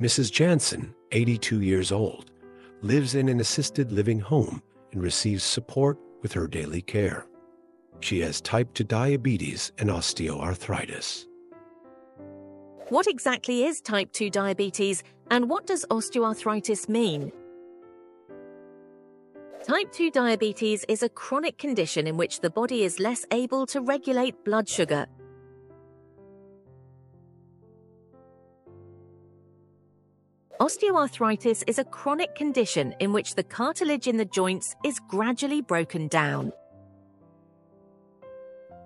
Mrs. Jansen, 82 years old, lives in an assisted living home and receives support with her daily care. She has type 2 diabetes and osteoarthritis. What exactly is type 2 diabetes, and what does osteoarthritis mean? Type 2 diabetes is a chronic condition in which the body is less able to regulate blood sugar. Osteoarthritis is a chronic condition in which the cartilage in the joints is gradually broken down.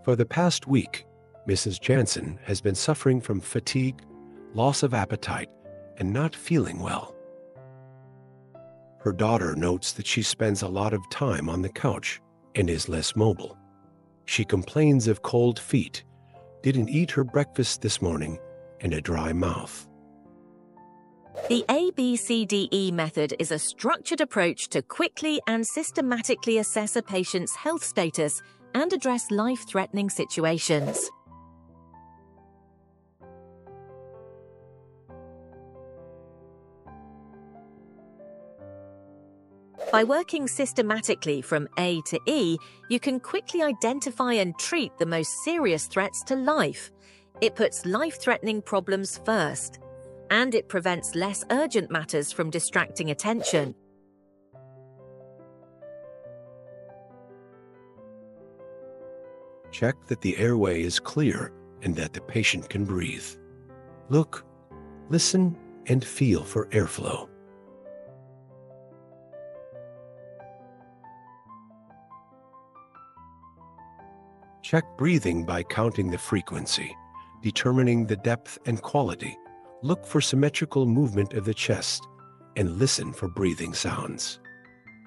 For the past week, Mrs. Jansen has been suffering from fatigue, loss of appetite, and not feeling well. Her daughter notes that she spends a lot of time on the couch and is less mobile. She complains of cold feet, didn't eat her breakfast this morning, and a dry mouth. The ABCDE method is a structured approach to quickly and systematically assess a patient's health status and address life-threatening situations. By working systematically from A to E, you can quickly identify and treat the most serious threats to life. It puts life-threatening problems first, and it prevents less urgent matters from distracting attention. Check that the airway is clear and that the patient can breathe. Look, listen, and feel for airflow. Check breathing by counting the frequency, determining the depth and quality. Look for symmetrical movement of the chest, and listen for breathing sounds.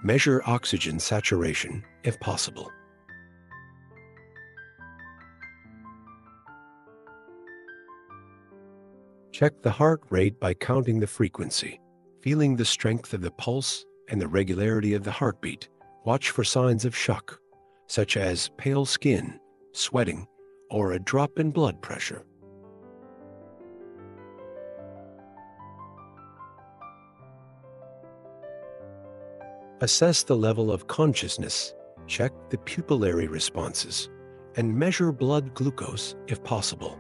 Measure oxygen saturation if possible. Check the heart rate by counting the frequency, feeling the strength of the pulse and the regularity of the heartbeat. Watch for signs of shock, such as pale skin, sweating, or a drop in blood pressure. Assess the level of consciousness, check the pupillary responses, and measure blood glucose if possible.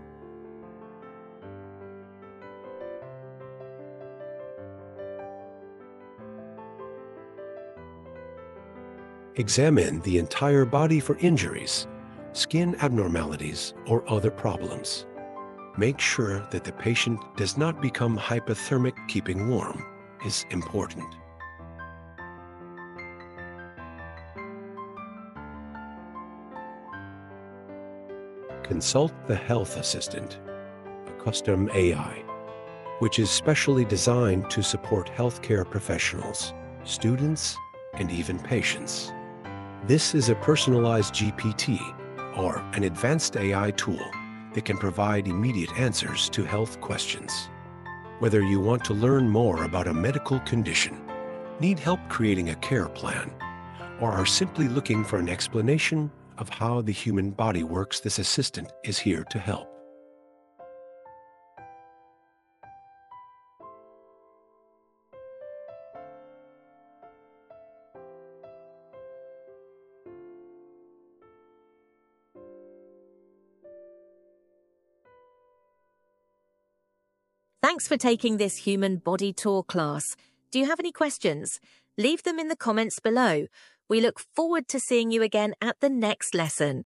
Examine the entire body for injuries, skin abnormalities, or other problems. Make sure that the patient does not become hypothermic. Keeping warm is important. Consult the health assistant, a custom AI, which is specially designed to support healthcare professionals, students, and even patients. This is a personalized GPT, or an advanced AI tool that can provide immediate answers to health questions. Whether you want to learn more about a medical condition, need help creating a care plan, or are simply looking for an explanation of how the human body works, this assistant is here to help. Thanks for taking this human body tour class. Do you have any questions? Leave them in the comments below. We look forward to seeing you again at the next lesson.